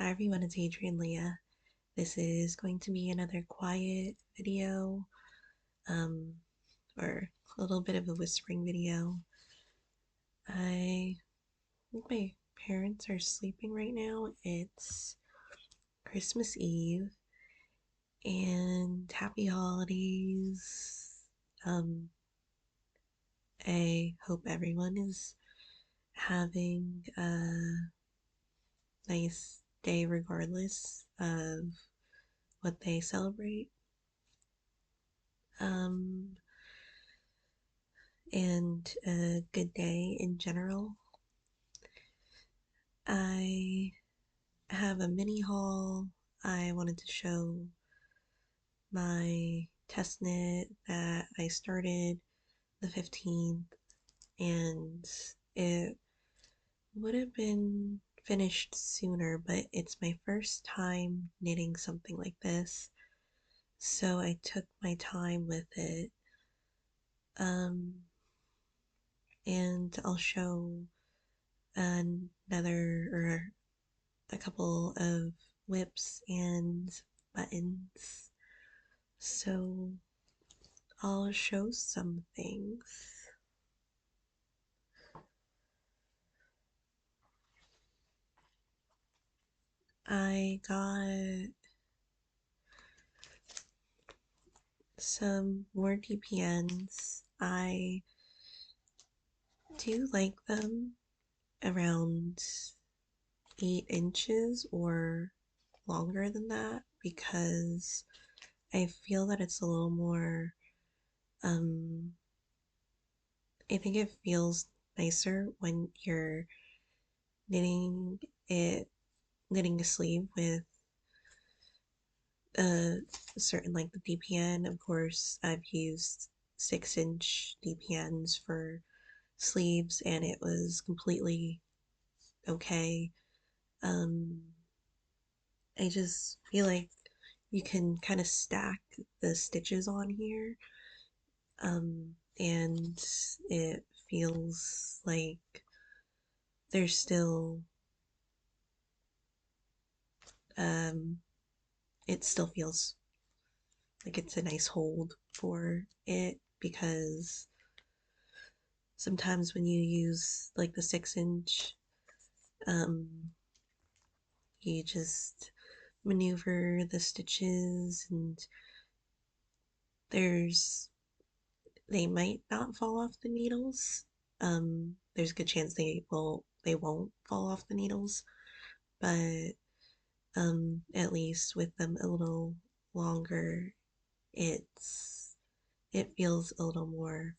Hi everyone, it's Adrian Leah. This is going to be another quiet video, um, or a little bit of a whispering video. I think my parents are sleeping right now. It's Christmas Eve, and happy holidays. Um, I hope everyone is having a nice day regardless of what they celebrate. Um, and a good day in general. I have a mini haul. I wanted to show my test knit that I started the 15th, and it would have been finished sooner, but it's my first time knitting something like this, so I took my time with it. Um, and I'll show another or a couple of whips and buttons. So I'll show some things. I got some more DPNs. I do like them around 8 inches or longer than that because I feel that it's a little more, um, I think it feels nicer when you're knitting it, knitting a sleeve with a certain length of DPN. Of course, I've used 6-inch DPNs for sleeves and it was completely okay. Um, I just feel like you can kind of stack the stitches on here, and it feels like there's still, um, it still feels like it's a nice hold for it because sometimes when you use like the 6-inch, um, you just maneuver the stitches and there's they might not fall off the needles. There's a good chance they won't fall off the needles, but at least with them a little longer, it feels a little more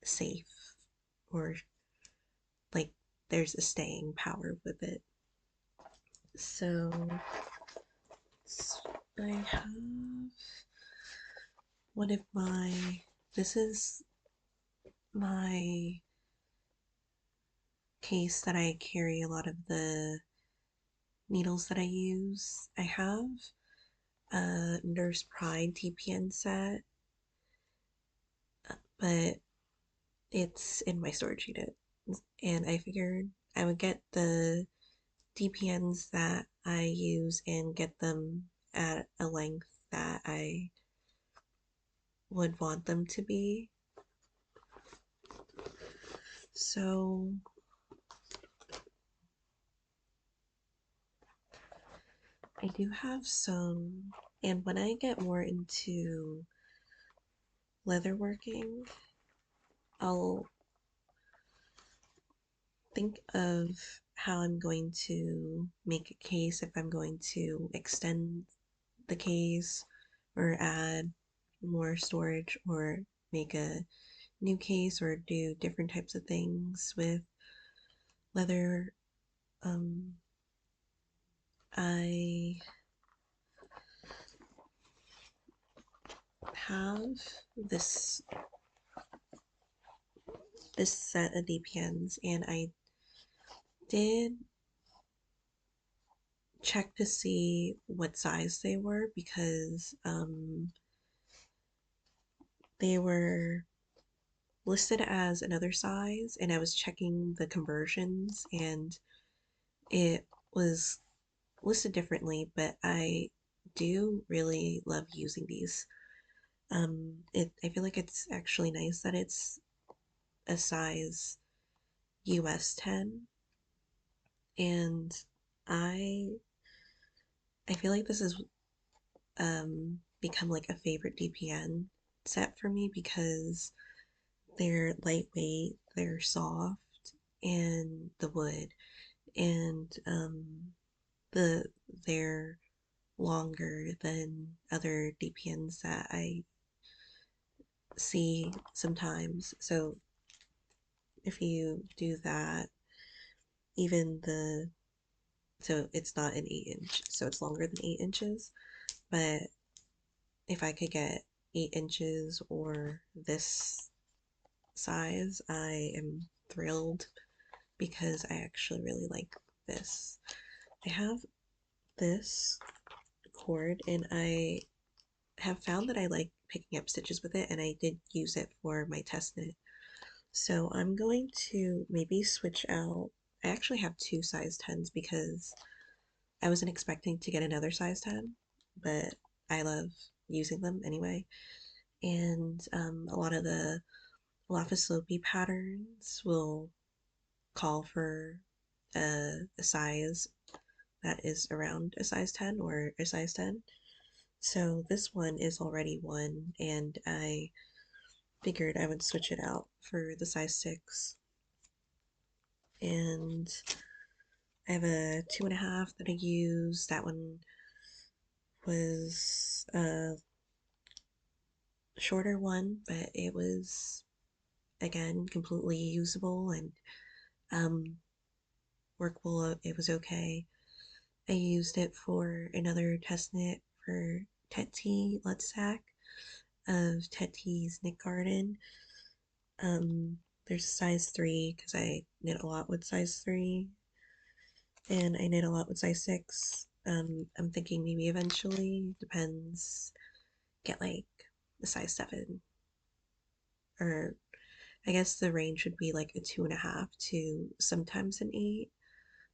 safe, or like there's a staying power with it. So I have one of this is my case that I carry a lot of the needles that I use. I have a Nurse Pride TPN set, but it's in my storage unit. And I figured I would get the DPNs that I use and get them at a length that I would want them to be. So I do have some, and when I get more into leatherworking, I'll think of how I'm going to make a case, if I'm going to extend the case or add more storage or make a new case or do different types of things with leather. Um, I have this this set of DPNs and I did check to see what size they were because they were listed as another size and I was checking the conversions and it was listed differently, but I do really love using these. I feel like it's actually nice that it's a size US 10, and I I feel like this has become like a favorite DPN set for me because they're lightweight, they're soft, and the wood, and the they're longer than other DPNs that I see sometimes. So if you do that, even the so it's not an 8 inch, so it's longer than 8 inches. But if I could get 8 inches or this size, I am thrilled because I actually really like this. I have this cord and I have found that I like picking up stitches with it, and I did use it for my test knit. So I'm going to maybe switch out. I actually have two size 10s because I wasn't expecting to get another size 10, but I love using them anyway. And a lot of the Lapis patterns will call for a size that is around a size 10 or a size 10. So this one is already one, and I figured I would switch it out for the size 6. And I have a 2.5 that I use. That one was a shorter one, but it was again completely usable and um, workable. It was okay. I used it for another test knit for Tetty Lutsack of Tetty's Knit Garden. There's size 3 because I knit a lot with size 3, and I knit a lot with size 6. I'm thinking maybe eventually, depends, get like a size 7, or I guess the range would be like a 2.5 to sometimes an 8,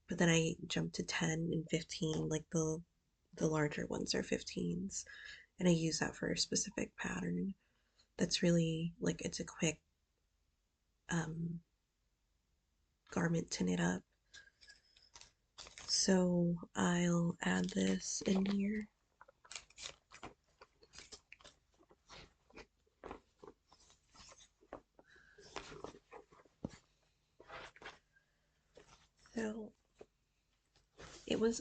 but then I jump to 10 and 15, like the larger ones are 15s, and I use that for a specific pattern. That's really like it's a quick um, garment to knit up. So I'll add this in here. So it was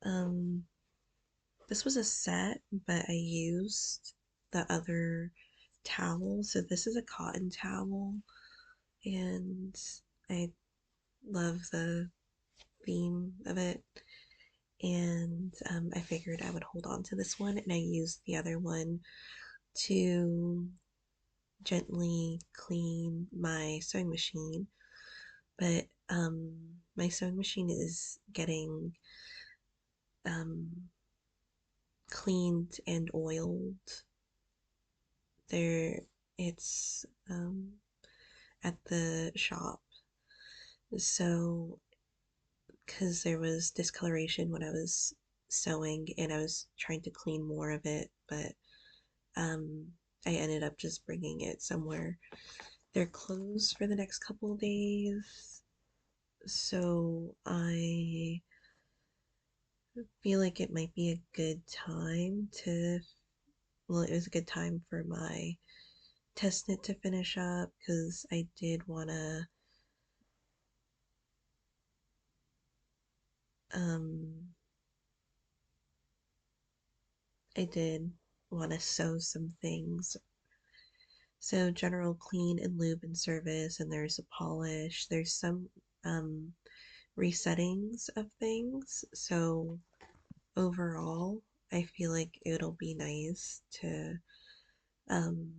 um this was a set, but I used the other towel. So this is a cotton towel, and I love the theme of it. And I figured I would hold on to this one, and I used the other one to gently clean my sewing machine. But my sewing machine is getting um, cleaned and oiled. There, it's at the shop. So, because there was discoloration when I was sewing, and I was trying to clean more of it, but um, I ended up just bringing it somewhere. They're closed for the next couple of days, so I feel like it might be a good time to. Well, it was a good time for my test knit to finish up because um, I did want to sew some things. So general clean and lube and service, and there's a polish. There's some um, resettings of things. So overall, I feel like it'll be nice to um,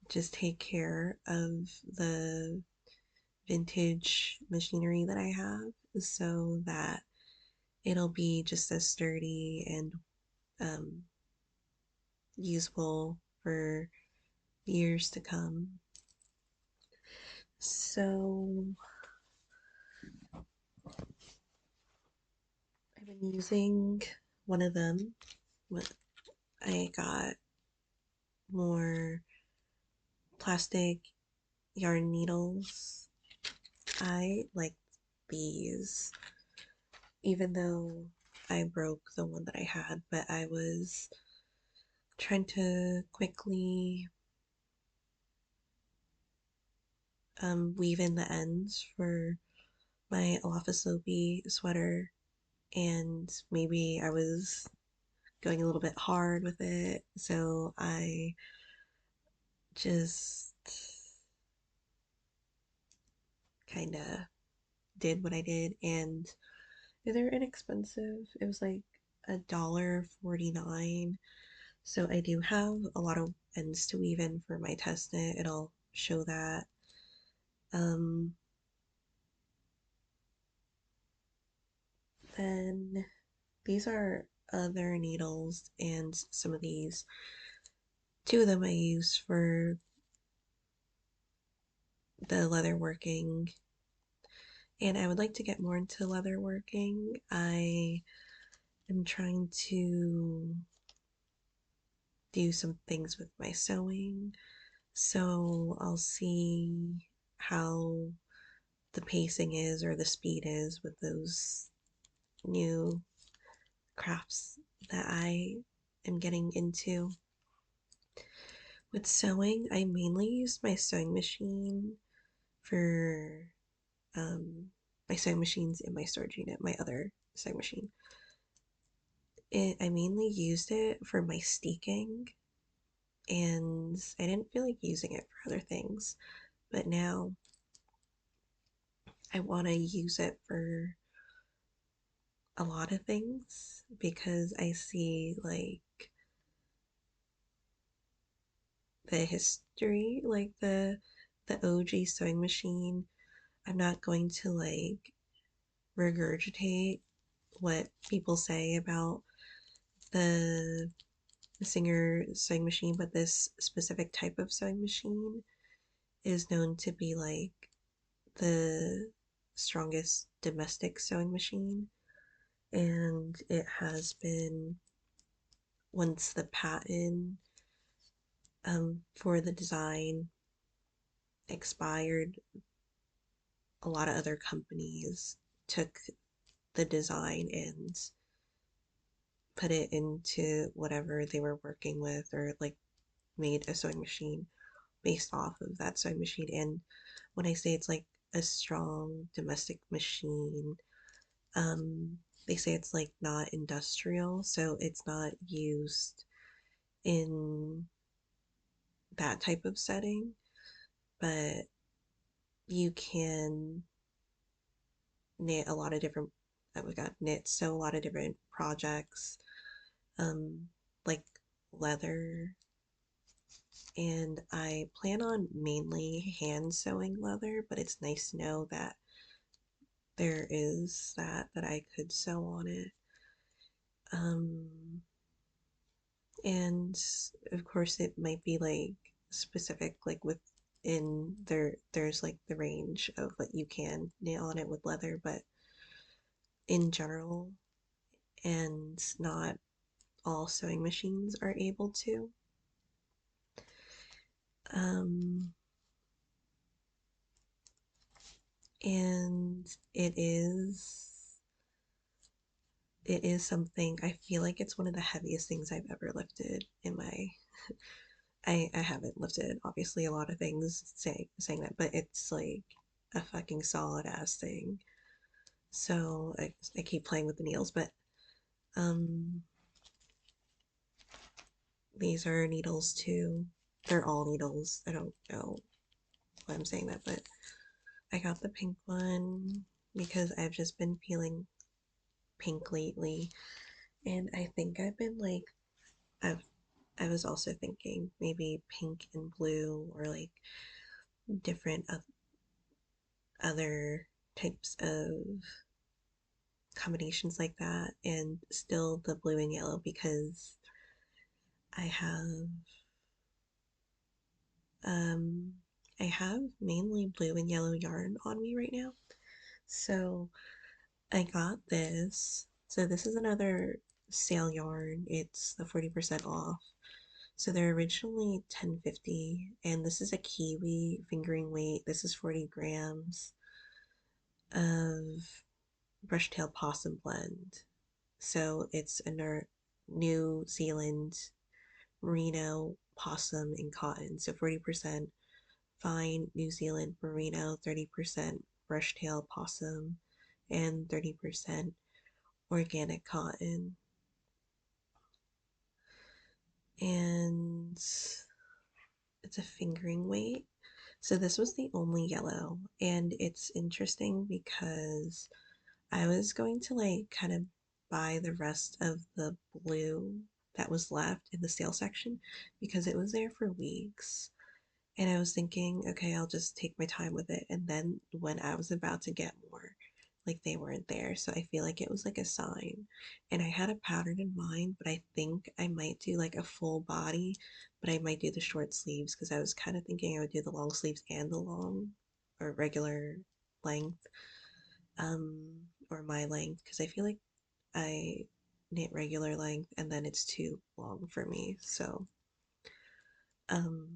just take care of the vintage machinery that I have so that it'll be just as sturdy and um, usable for years to come. So I'm using one of them. I got more plastic yarn needles. I like these, even though I broke the one that I had, but I was trying to quickly weave in the ends for my Alafaslobi sweater, and maybe I was going a little bit hard with it, so I just kind of did what I did, and they're inexpensive. It was like $1.49. So I do have a lot of ends to weave in for my test knit. It'll show that. Um, then these are other needles, and some of these, two of them I use for the leather working, and I would like to get more into leather working. I am trying to do some things with my sewing, so I'll see how the pacing is or the speed is with those new crafts that I am getting into. With sewing, I mainly use my sewing machine for my sewing machines in my storage unit, my other sewing machine. I mainly used it for my steeking, and I didn't feel like using it for other things, but now I want to use it for a lot of things because I see like the history, like the OG sewing machine. I'm not going to like regurgitate what people say about the Singer sewing machine, but this specific type of sewing machine is known to be like the strongest domestic sewing machine, and it has been, once the patent for the design expired, a lot of other companies took the design and put it into whatever they were working with, or like made a sewing machine based off of that sewing machine. And when I say it's like a strong domestic machine, um, they say it's like not industrial, so it's not used in that type of setting, but you can knit a lot of different, we got knit, so a lot of different projects, um, like leather, and I plan on mainly hand sewing leather, but it's nice to know that there is that I could sew on it. Um, and of course it might be like specific, like within there's like the range of what you can knit on it with leather, but in general, and not all sewing machines are able to. Um, and it is something, I feel like it's one of the heaviest things I've ever lifted in my, I haven't lifted obviously a lot of things saying that, but it's like a fucking solid ass thing. So I keep playing with the needles, but um these are needles too. They're all needles. I don't know why I'm saying that, but I got the pink one because I've just been feeling pink lately, and I think I've been like, I've I was also thinking maybe pink and blue, or like different other types of combinations like that, and still the blue and yellow because I have um I have mainly blue and yellow yarn on me right now. So I got this. So this is another sale yarn. It's the 40% off. So they're originally 10.50, and this is a kiwi fingering weight. This is 40 grams of brushtail possum blend. So it's a New Zealand merino possum and cotton. So 40% fine New Zealand merino, 30% brushtail possum, and 30% organic cotton. And it's a fingering weight. So this was the only yellow, and it's interesting because I was going to like kind of buy the rest of the blue that was left in the sale section because it was there for weeks. And I was thinking, okay, I'll just take my time with it. And then when I was about to get more, like they weren't there. So I feel like it was like a sign. And I had a pattern in mind, but I think I might do like a full body, but I might do the short sleeves because I was kind of thinking I would do the long sleeves and the long or regular length, or my length, because I feel like I knit regular length and then it's too long for me. Um,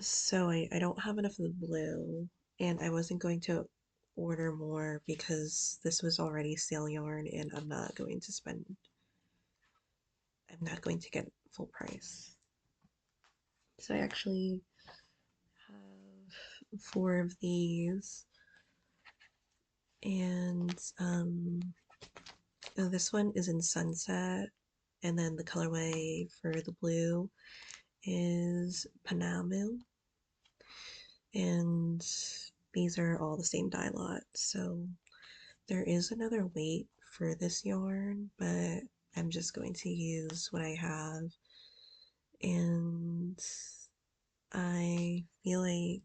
so I don't have enough of the blue, and I wasn't going to order more because this was already sale yarn, and I'm not going to get full price. So I actually have four of these, and oh, this one is in sunset, and then the colorway for the blue is Panamu, and these are all the same dye lot. So there is another weight for this yarn, but I'm just going to use what I have. And I feel like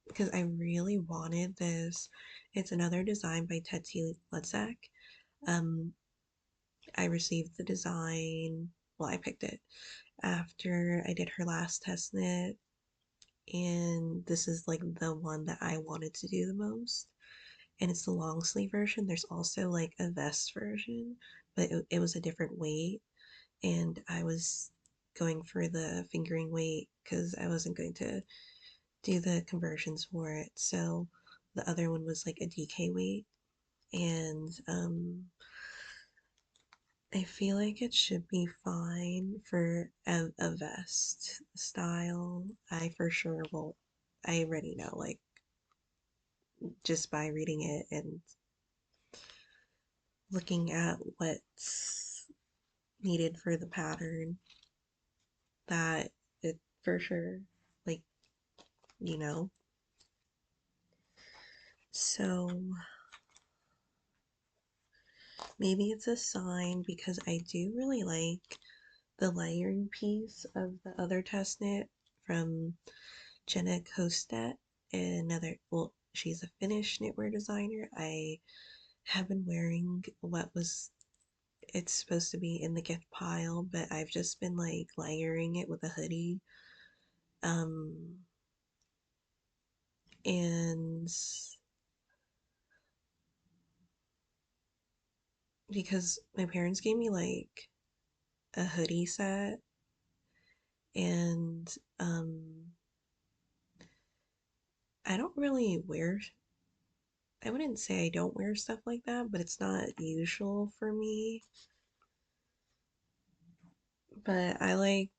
because I really wanted this, it's another design by Teti Lutzak. Um, I received the design, well, I picked it after I did her last test knit, and this is like the one that I wanted to do the most. And it's the long sleeve version. There's also like a vest version, but it was a different weight. And I was going for the fingering weight because I wasn't going to do the conversions for it. So the other one was like a DK weight. And I feel like it should be fine for a vest style. I for sure will. I already know, like, just by reading it and looking at what's needed for the pattern, that it for sure, like, you know. So maybe it's a sign because I do really like the layering piece of the other test knit from Jenna Kostet, another, well, she's a Finnish knitwear designer. I have been wearing what was it's supposed to be in the gift pile, but I've just been like layering it with a hoodie. Um, and because my parents gave me like a hoodie set, and I don't really wear, I wouldn't say I don't wear stuff like that, but it's not usual for me. But I like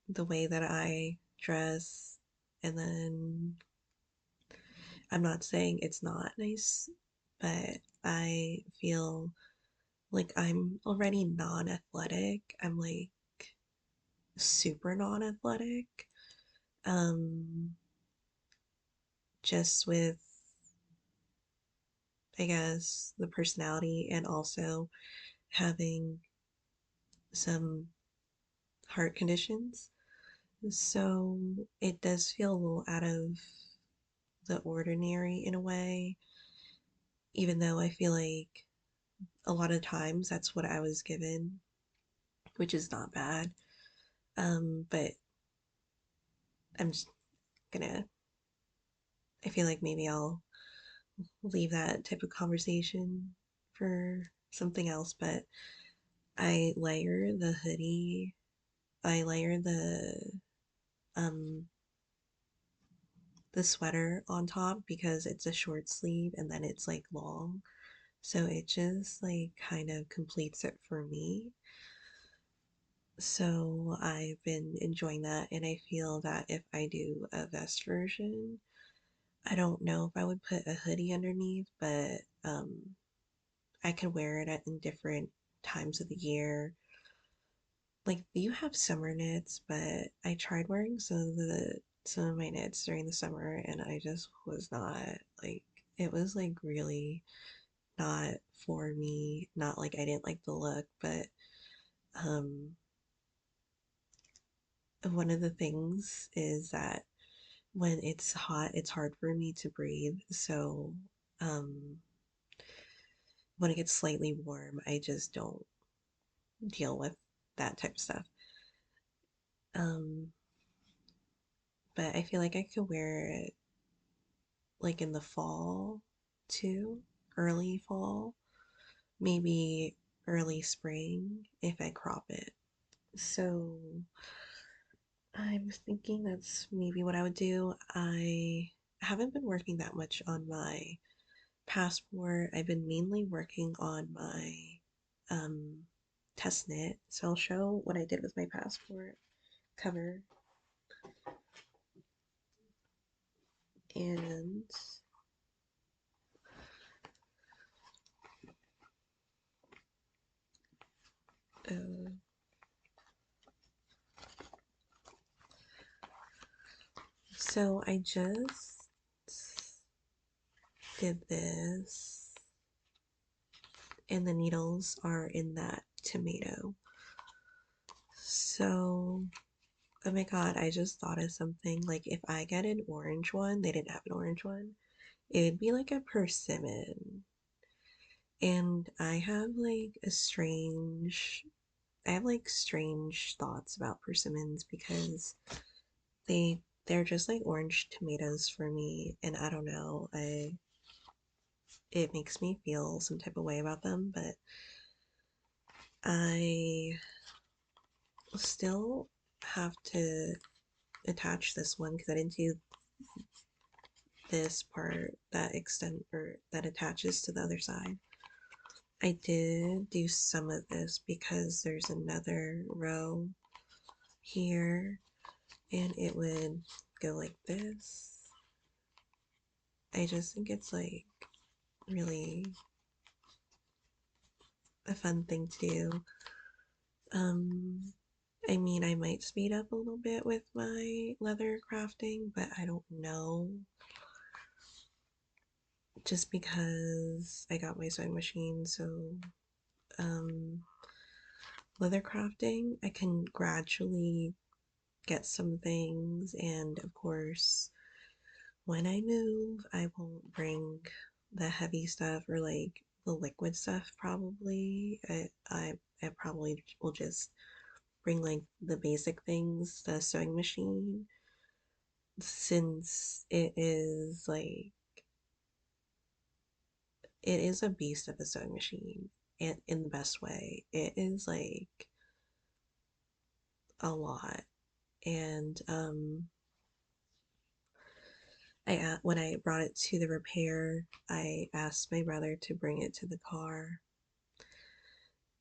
the way that I dress, and then I'm not saying it's not nice, but I feel like I'm already non-athletic. I'm like super non-athletic. Um, just with, I guess, the personality and also having some heart conditions. So it does feel a little out of the ordinary in a way, even though I feel like a lot of times that's what I was given, which is not bad. But I'm just gonna I feel like maybe I'll leave that type of conversation for something else, but I layer the hoodie, I layer um the sweater on top because it's a short sleeve and then it's like long. So it just like kind of completes it for me. So I've been enjoying that, and I feel that if I do a vest version, I don't know if I would put a hoodie underneath, but I could wear it in different times of the year. Like you have summer knits, but I tried wearing some of my knits during the summer, and I just was not like it was like really not for me. Not like I didn't like the look, but um one of the things is that when it's hot, it's hard for me to breathe. So, um, when it gets slightly warm, I just don't deal with that type of stuff. Um, but I feel like I could wear it like in the fall too, early fall, maybe early spring if I crop it. So, I'm thinking that's maybe what I would do. I haven't been working that much on my passport. I've been mainly working on my um, test knit. So I'll show what I did with my passport cover. And uh, so I just did this, and the needles are in that tomato. So, oh my god, I just thought of something. Like, if I get an orange one, they didn't have an orange one, it'd be like a persimmon. And I have like strange thoughts about persimmons because they're just like orange tomatoes for me, and I don't know, I it makes me feel some type of way about them, but I still have to attach this one because I didn't do this part that extend or that attaches to the other side. I did do some of this because there's another row here and it would go like this. I just think it's like really a fun thing to do. Um, I mean, I might speed up a little bit with my leather crafting, but I don't know. Just because I got my sewing machine, so um, leather crafting, I can gradually get some things, and of course, when I move, I won't bring the heavy stuff or like the liquid stuff probably. I probably will just bring like the basic things, the sewing machine, since it is a beast of a sewing machine and in the best way. It is like a lot. And when I brought it to the repair, I asked my brother to bring it to the car.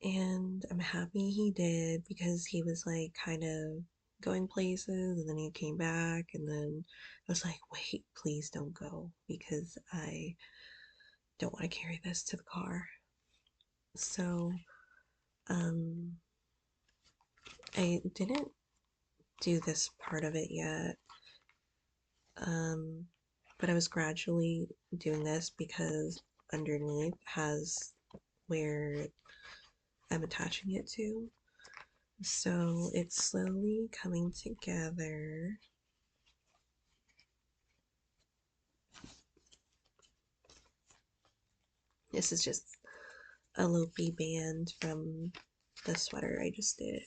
And I'm happy he did because he was like kind of going places and then he came back and then I was like, wait, please don't go because I don't want to carry this to the car. So, um, I didn't do this part of it yet. Um, but I was gradually doing this because underneath has where I'm attaching it to. So it's slowly coming together. This is just a loopy band from the sweater I just did.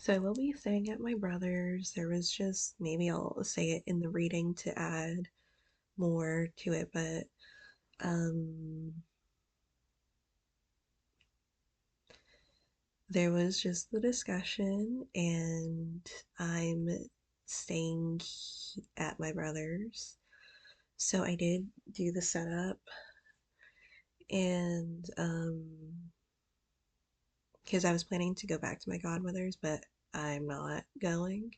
So I will be staying at my brother's. There was just, maybe I'll say it in the reading to add more to it, but um there was just the discussion, and I'm staying at my brother's. So I did do the setup, and because I was planning to go back to my godmother's, but I'm not going.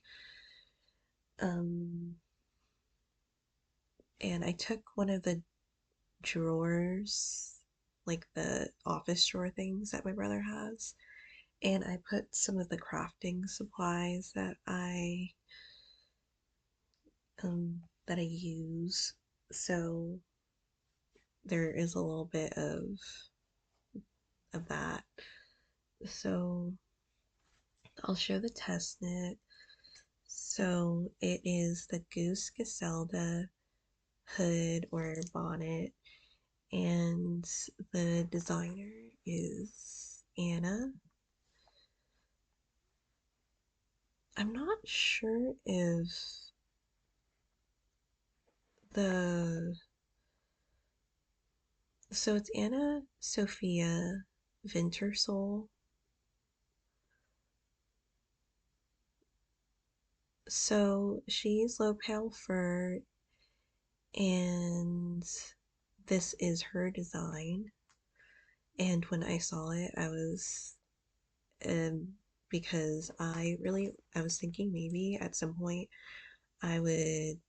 Um, and I took one of the drawers, like the office drawer things that my brother has, and I put some of the crafting supplies that I use. So there is a little bit of that. So I'll show the test knit. So it is the Goose Giselda Hood or Bonnet, and the designer is Anna. I'm not sure if the so it's Anna Sophia Wintersoul. So she's low pale fur, and this is her design. And when I saw it, I was um, because I was thinking maybe at some point I would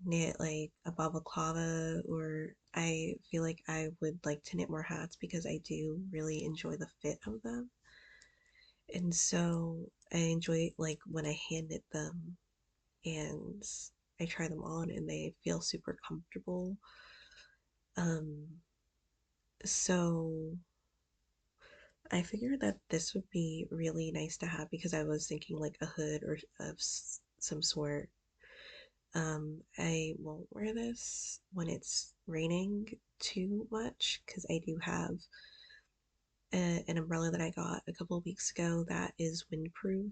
knit like a balaclava, or I feel like I would like to knit more hats because I do really enjoy the fit of them. And so I enjoy like when I hand knit them, and I try them on and they feel super comfortable. Um, so I figured that this would be really nice to have because I was thinking like a hood or of some sort. I won't wear this when it's raining too much because I do have an umbrella that I got a couple of weeks ago that is windproof,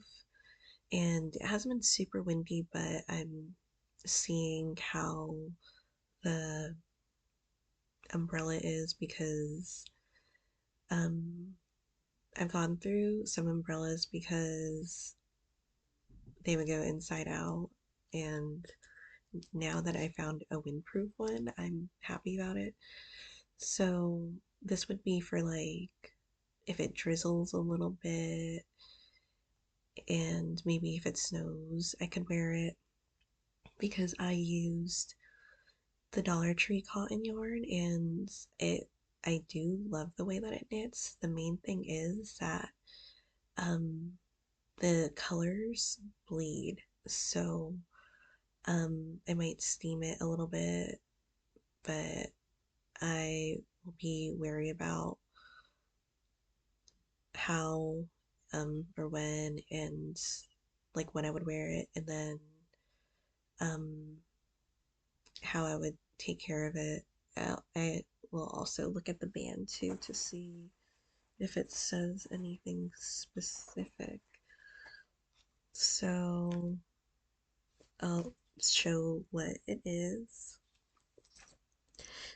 and it hasn't been super windy, but I'm seeing how the umbrella is because um I've gone through some umbrellas because they would go inside out, and now that I found a windproof one, I'm happy about it. So this would be for like if it drizzles a little bit, and maybe if it snows, I could wear it because I used the Dollar Tree cotton yarn, and I do love the way that it knits. The main thing is that um the colors bleed. So I might steam it a little bit, but I will be wary about how or when, and like when I would wear it, and then um how I would take care of it. I will also look at the band too to see if it says anything specific. So I'll show what it is.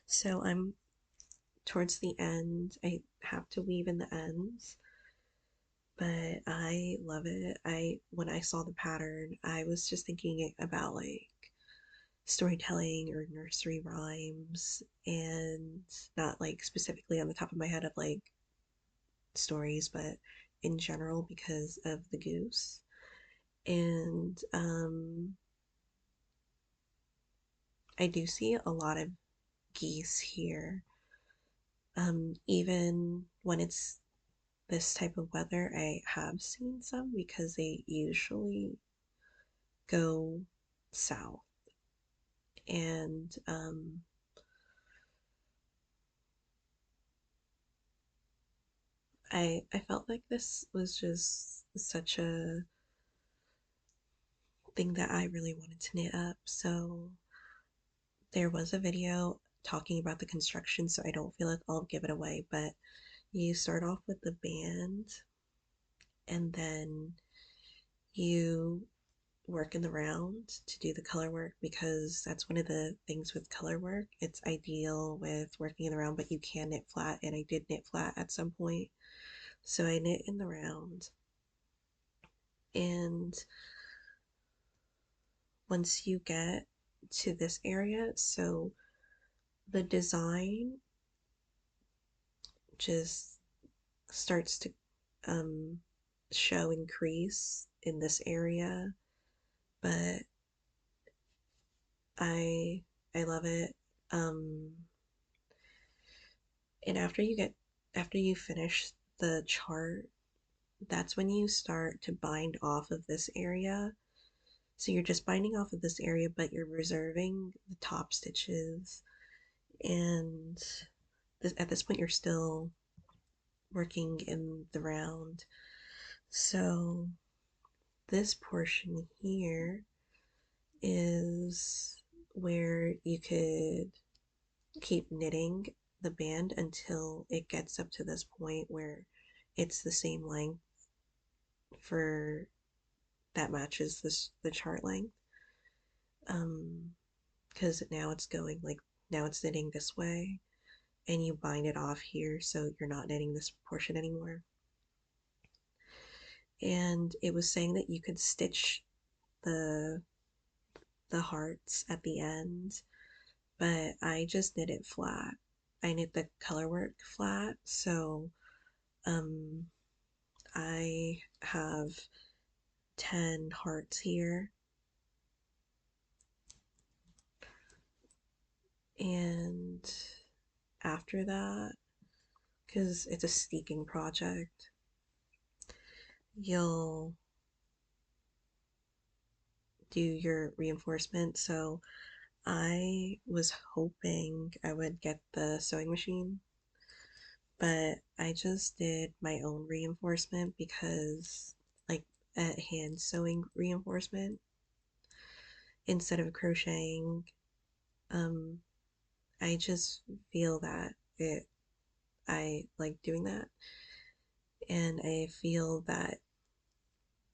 So I'm towards the end. I have to weave in the ends, but I love it. I When I saw the pattern, I was just thinking about like storytelling or nursery rhymes, and not like specifically on the top of my head of like stories, but in general because of the goose. And I do see a lot of geese here. Even when it's this type of weather, I have seen some because they usually go south. And I felt like this was just such a thing that I really wanted to knit up. So there was a video talking about the construction, so I don't feel like I'll give it away, but you start off with the band, and then you work in the round to do the color work because that's one of the things with color work. It's ideal with working in the round, but you can knit flat, and I did knit flat at some point. So I knit in the round, and once you get to this area, so the design just starts to um, show increase in this area, but I I love it. Um, and after you finish the chart, that's when you start to bind off of this area. So you're just binding off of this area, but you're reserving the top stitches. And at this point, you're still working in the round. So this portion here is where you could keep knitting the band until it gets up to this point where it's the same length for that matches the chart length. Because now it's going like now it's knitting this way, and you bind it off here so you're not knitting this portion anymore. And it was saying that you could stitch the the hearts at the end, but I just knit it flat. I knit the color work flat, so um I have 10 hearts here, and after that, because it's a steeking project, you'll do your reinforcement. So I was hoping I would get the sewing machine, but I just did my own reinforcement because, like, a hand sewing reinforcement instead of crocheting. Um, I just feel that I like doing that, and I feel that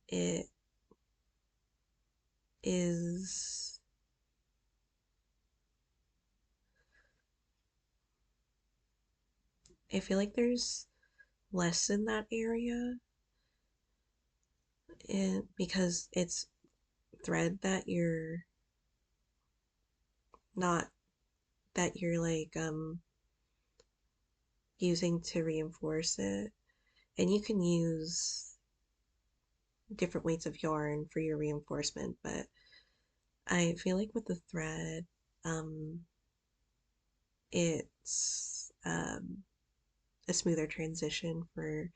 it is, I feel like there's less in that area, because it's thread that you're not that you're like using to reinforce it, and you can use different weights of yarn for your reinforcement, but I feel like with the thread, um it's a smoother transition for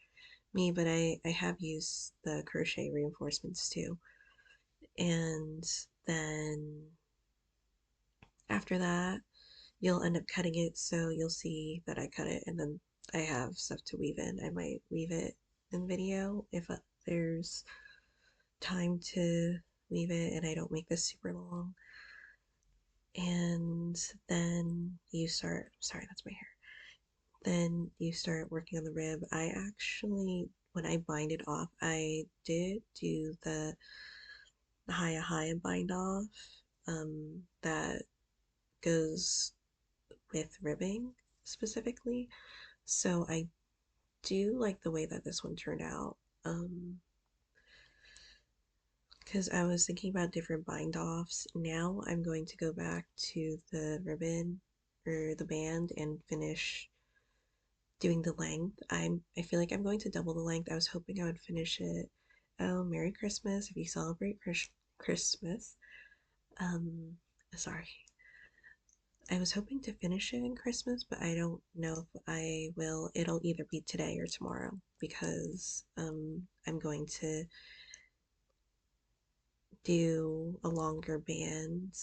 me, but I have used the crochet reinforcements too. And then after that, you'll end up cutting it, so you'll see that I cut it, and then I have stuff to weave in. I might weave it in video if there's time to weave it and I don't make this super long. And then you start, sorry, that's my hair. Then you start working on the rib. I actually, when I bind it off, I did do the high bind off that goes with ribbing specifically. So I do like the way that this one turned out. Because I was thinking about different bind offs. Now I'm going to go back to the ribbon or the band and finish doing the length. I feel like I'm going to double the length. I was hoping I would finish it. Oh, Merry Christmas if you celebrate Christmas. Um, sorry. I was hoping to finish it in Christmas, but I don't know if I will. It'll either be today or tomorrow because I'm going to do a longer band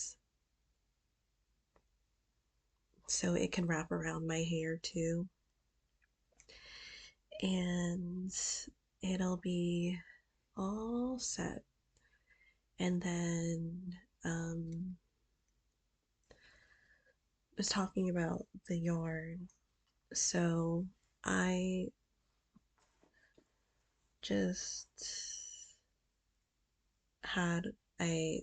so it can wrap around my hair too. And it'll be all set. And then was talking about the yarn. So I just had I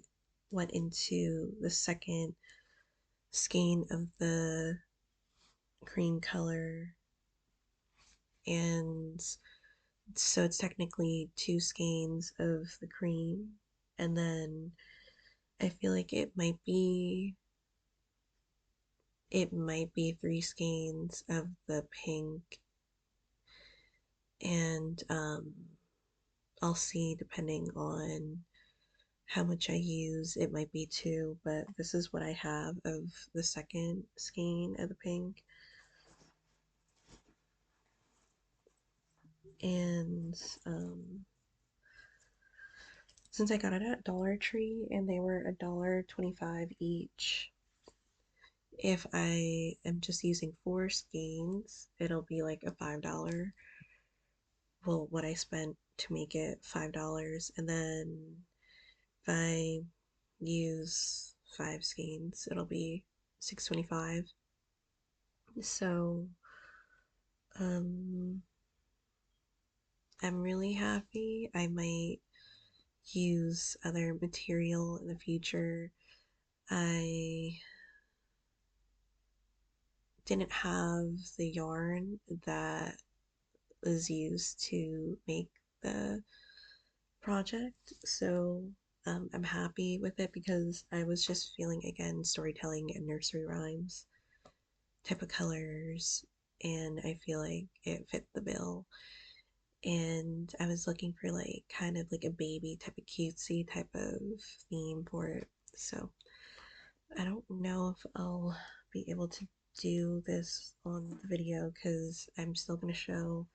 went into the second skein of the cream color, and so it's technically two skeins of the cream, and then I feel like it might be three skeins of the pink, and I'll see depending on how much I use. It might be two, but this is what I have of the second skein of the pink. And since I got it at Dollar Tree and they were $1.25 each, if I am just using four skeins, it'll be like a $5. Well, what I spent to make it $5, and then if I use five skeins, it'll be $6.25. So, um, I'm really happy. I might use other material in the future. I didn't have the yarn that was used to make the project, so I'm happy with it because I was just feeling again storytelling and nursery rhymes type of colors, and I feel like it fit the bill. And I was looking for like kind of like a baby type of cutesy type of theme for it. So I don't know if I'll be able to do this on the video because I'm still going to show.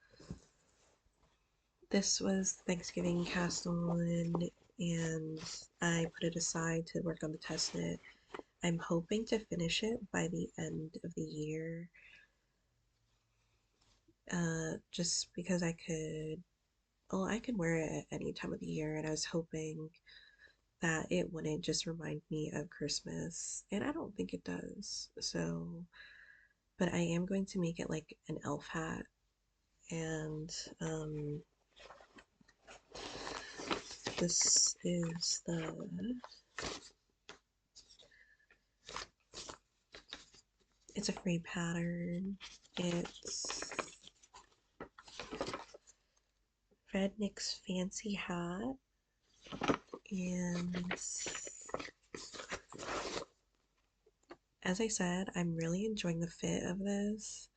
This was Thanksgiving cast on, and I put it aside to work on the test knit. I'm hoping to finish it by the end of the year, just because I could wear it at any time of the year, and I was hoping that it wouldn't just remind me of Christmas, and I don't think it does. So, but I am going to make it like an elf hat, and this is it's a free pattern. It's Red Nick's Fancy Hat, and as I said, I'm really enjoying the fit of this,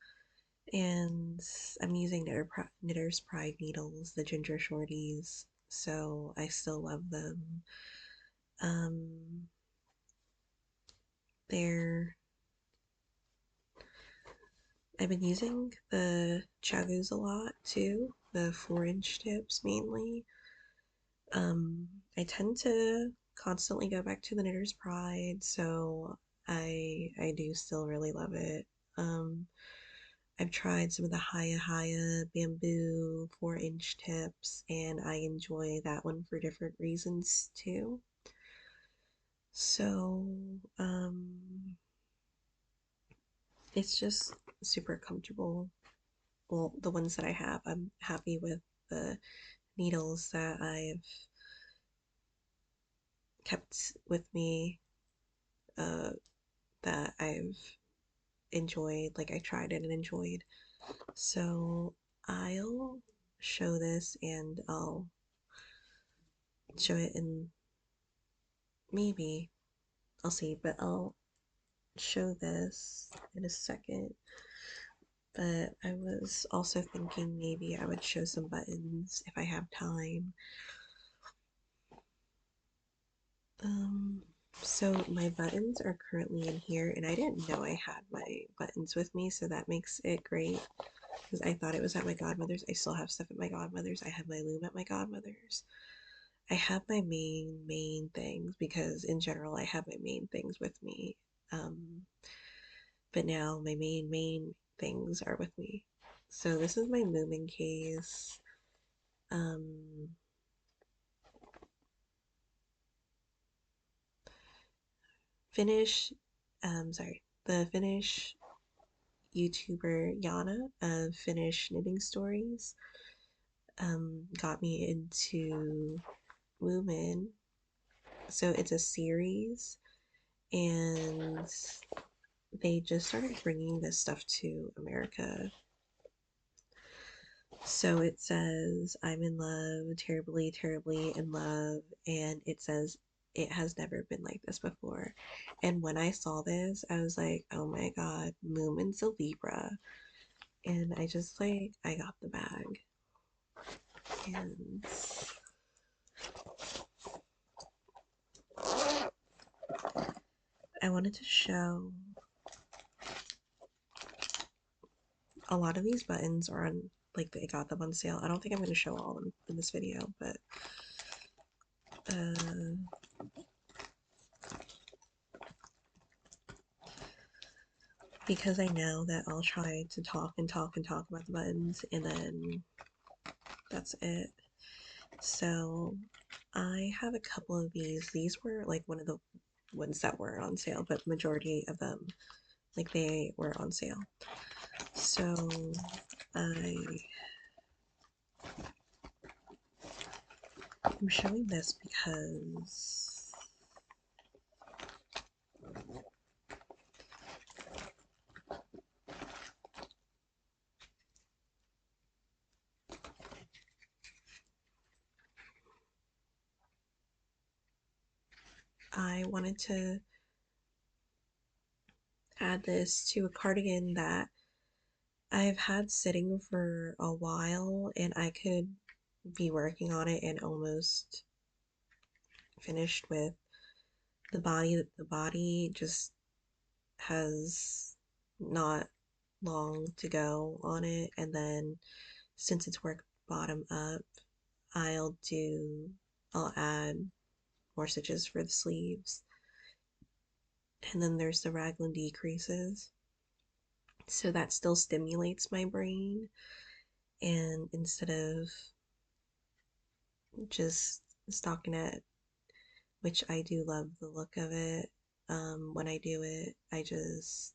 and I'm using Knitter's Pride needles, the Ginger Shorties, so I still love them. Um, they're I've been using the Chagus a lot too, the 4-inch tips mainly. I tend to constantly go back to the Knitter's Pride, so I do still really love it. Um, I've tried some of the Haya bamboo 4-inch tips, and I enjoy that one for different reasons too. So, it's just super comfortable. Well, the ones that I have, I'm happy with the needles that I've kept with me, uh, that I've enjoyed, like I tried it and enjoyed. So I'll show this, and I'll show it in, maybe I'll see, but I'll show this in a second. But I was also thinking maybe I would show some buttons if I have time. Um, so my buttons are currently in here, and I didn't know I had my buttons with me, so that makes it great because I thought it was at my godmother's. I still have stuff at my godmother's. I have my loom at my godmother's. I have my main things because in general I have my main things with me. Um, but now my main things are with me. So this is my Moomin case. Um, Finnish, the Finnish YouTuber Yana of Finnish Knitting Stories got me into Moomin, So it's a series, and they just started bringing this stuff to America. So it says, I'm in love, terribly, terribly in love, and it says, it has never been like this before. And when I saw this, I was like, oh my god, Moon's a Libra. And I just like, I got the bag. And I wanted to show a lot of these buttons are on, like, they got them on sale. I don't think I'm going to show all of them in this video, but because I know that I'll try to talk and talk and talk about the buttons, and then that's it. So I have a couple of these. These were like one of the ones that were on sale, but majority of them, like, they were on sale. So I'm showing this because I wanted to add this to a cardigan that I've had sitting for a while, and I could be working on it and almost finished with the body. The body just has not long to go on it, and then since it's worked bottom up, I'll add more stitches for the sleeves. And then there's the raglan decreases, so that still stimulates my brain, and instead of just stockinette, which I do love the look of it, when I do it, I just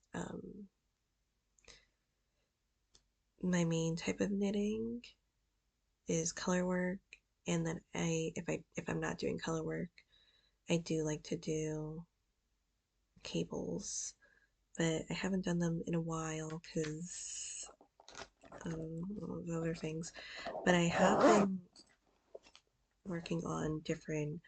my main type of knitting is color work, and then if I'm not doing color work, I do like to do cables, but I haven't done them in a while because of other things. But I have been working on different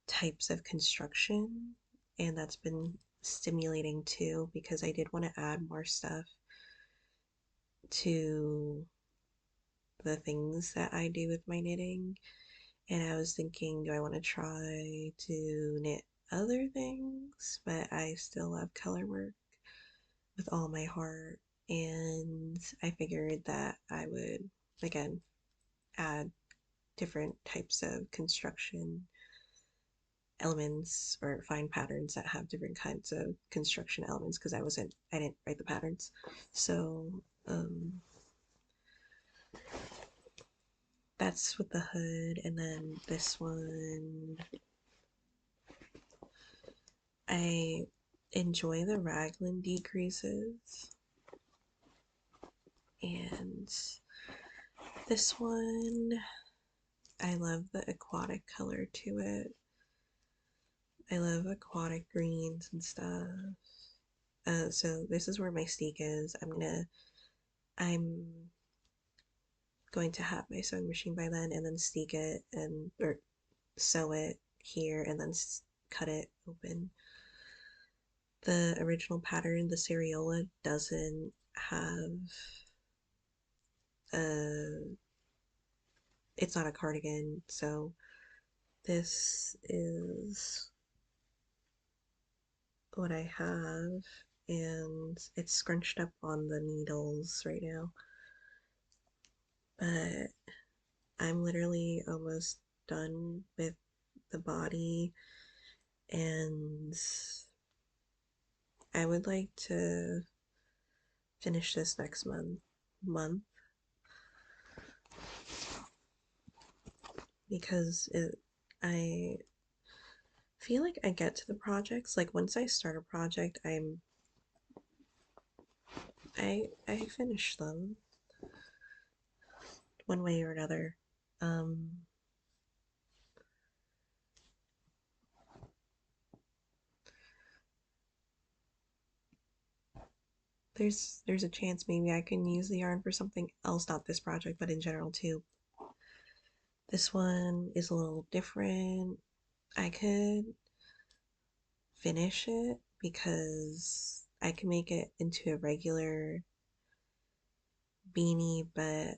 types of construction, and that's been stimulating too because I did want to add more stuff to the things that I do with my knitting. And I was thinking, do I want to try to knit other things? But I still love color work with all my heart. And I figured that I would, again, add different types of construction elements or find patterns that have different kinds of construction elements because I didn't write the patterns. So, that's with the hood, and then this one, I enjoy the raglan decreases, and this one, I love the aquatic color to it. I love aquatic greens and stuff. So this is where my steek is. I'm going to have my sewing machine by then, and then steek it or sew it here, and then cut it open. The original pattern, the Seriola, doesn't have a, it's not a cardigan, so this is what I have, and it's scrunched up on the needles right now, but I'm literally almost done with the body, and I would like to finish this next month because I feel like I get to the projects, like once I start a project, I finish them one way or another. Um, there's a chance maybe I can use the yarn for something else, not this project, but in general too. This one is a little different. I could finish it because I can make it into a regular beanie, but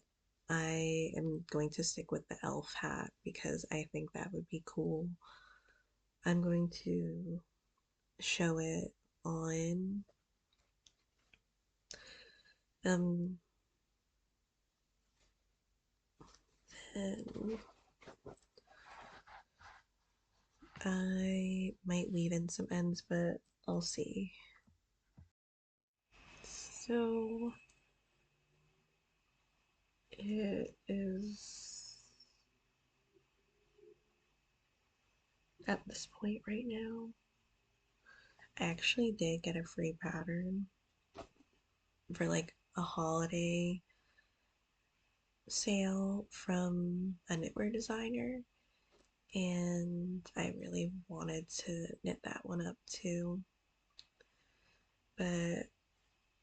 I am going to stick with the elf hat because I think that would be cool. I'm going to show it on um and I might weave in some ends, but I'll see. So it is at this point right now. I actually did get a free pattern for like a holiday sale from a knitwear designer, and I really wanted to knit that one up too. But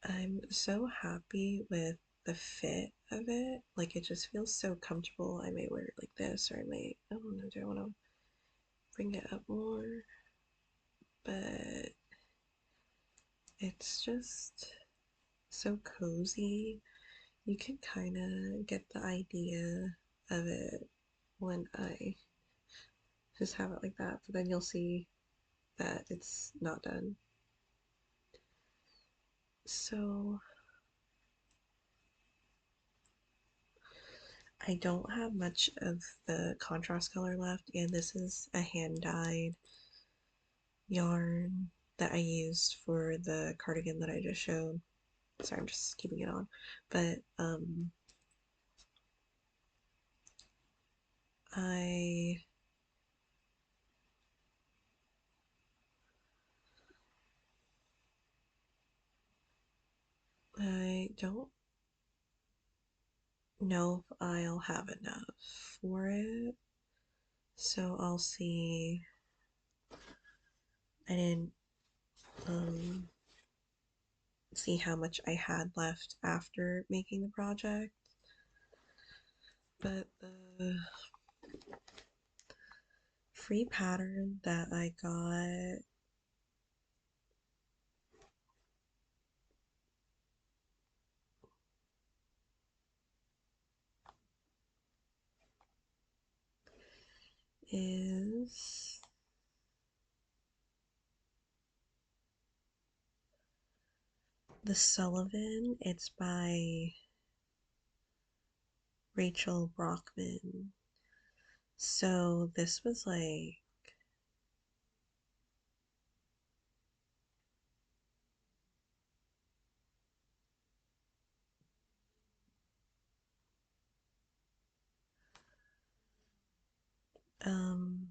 I'm so happy with the fit of it. Like, it just feels so comfortable. I may wear it like this, or I may, I don't know, do I want to bring it up more? But it's just so cozy. You can kind of get the idea of it when I just have it like that, but then you'll see that it's not done. So I don't have much of the contrast color left, and this is a hand-dyed yarn that I used for the cardigan that I just showed. Sorry, I'm just keeping it on. But I I don't know if I'll have enough for it. So I'll see. I didn't um see how much I had left after making the project. But the free pattern that I got is the Sullivan. It's by Rachel Brockman. So this was like um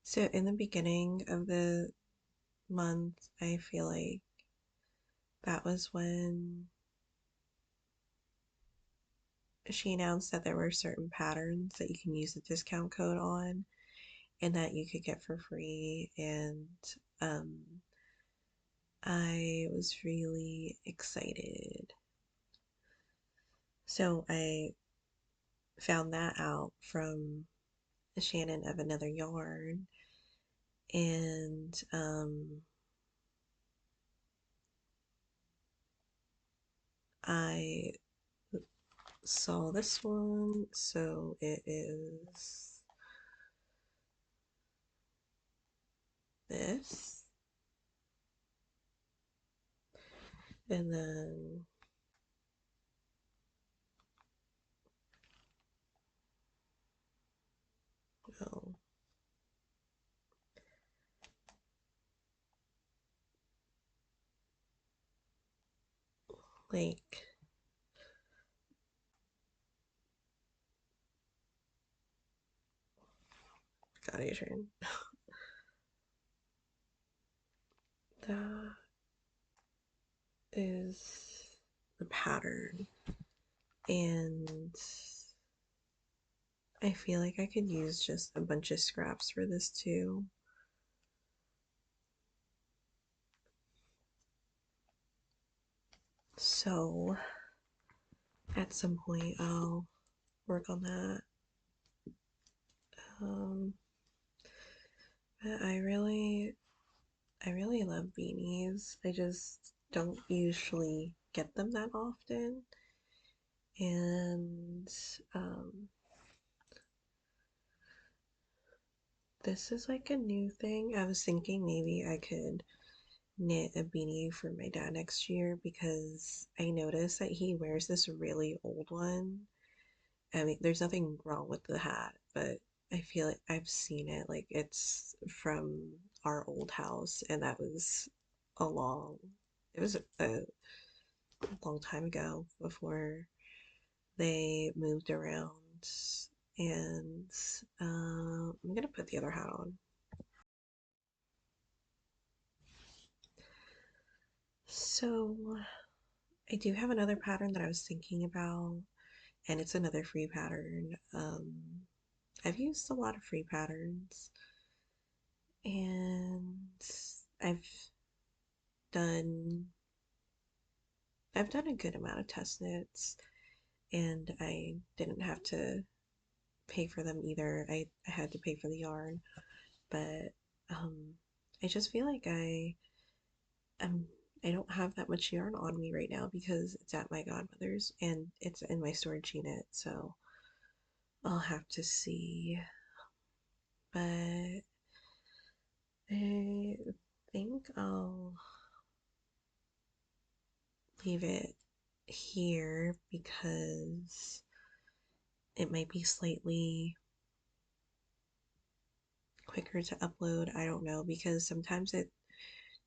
so in the beginning of the month, I feel like that was when she announced that there were certain patterns that you can use a discount code on and that you could get for free, and um I was really excited. So I found that out from Shannon of Another Yarn, and I saw this one, so it is this, and then oh, like got your turn. That is the pattern, and I feel like I could use just a bunch of scraps for this too. So at some point I'll work on that. Um, but I really love beanies. I just don't usually get them that often. And um, this is like a new thing. I was thinking maybe I could knit a beanie for my dad next year because I noticed that he wears this really old one. I mean, there's nothing wrong with the hat, but I feel like I've seen it. Like it's from our old house, and that was a long, it was a long time ago before they moved around. And I'm gonna put the other hat on. So I do have another pattern that I was thinking about, and it's another free pattern. I've used a lot of free patterns, and I've done I've done a good amount of test knits, and I didn't have to pay for them either. I had to pay for the yarn, but um, I just feel like um I don't have that much yarn on me right now because it's at my godmother's and it's in my storage unit, so I'll have to see. But I think I'll leave it here because it might be slightly quicker to upload. I don't know because sometimes it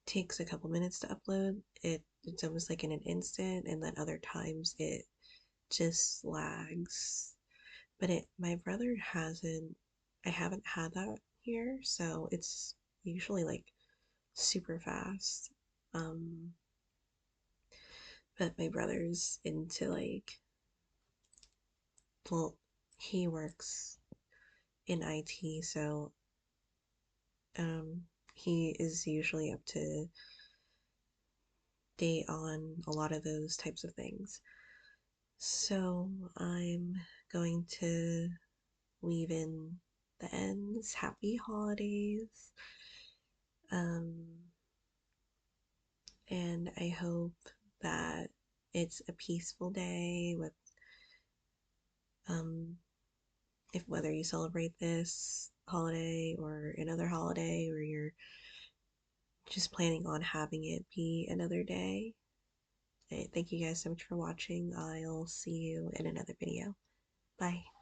takes a couple minutes to upload. It's almost like in an instant, and then other times it just lags. But it my brother hasn't I haven't had that here, so it's usually like super fast. Um but my brother's into like well he works in IT, so he is usually up to date on a lot of those types of things. So I'm going to weave in the ends. Happy holidays. Um, and I hope that it's a peaceful day with um if whether you celebrate this holiday or another holiday or you're just planning on having it be another day. Thank you guys so much for watching. I'll see you in another video. Bye.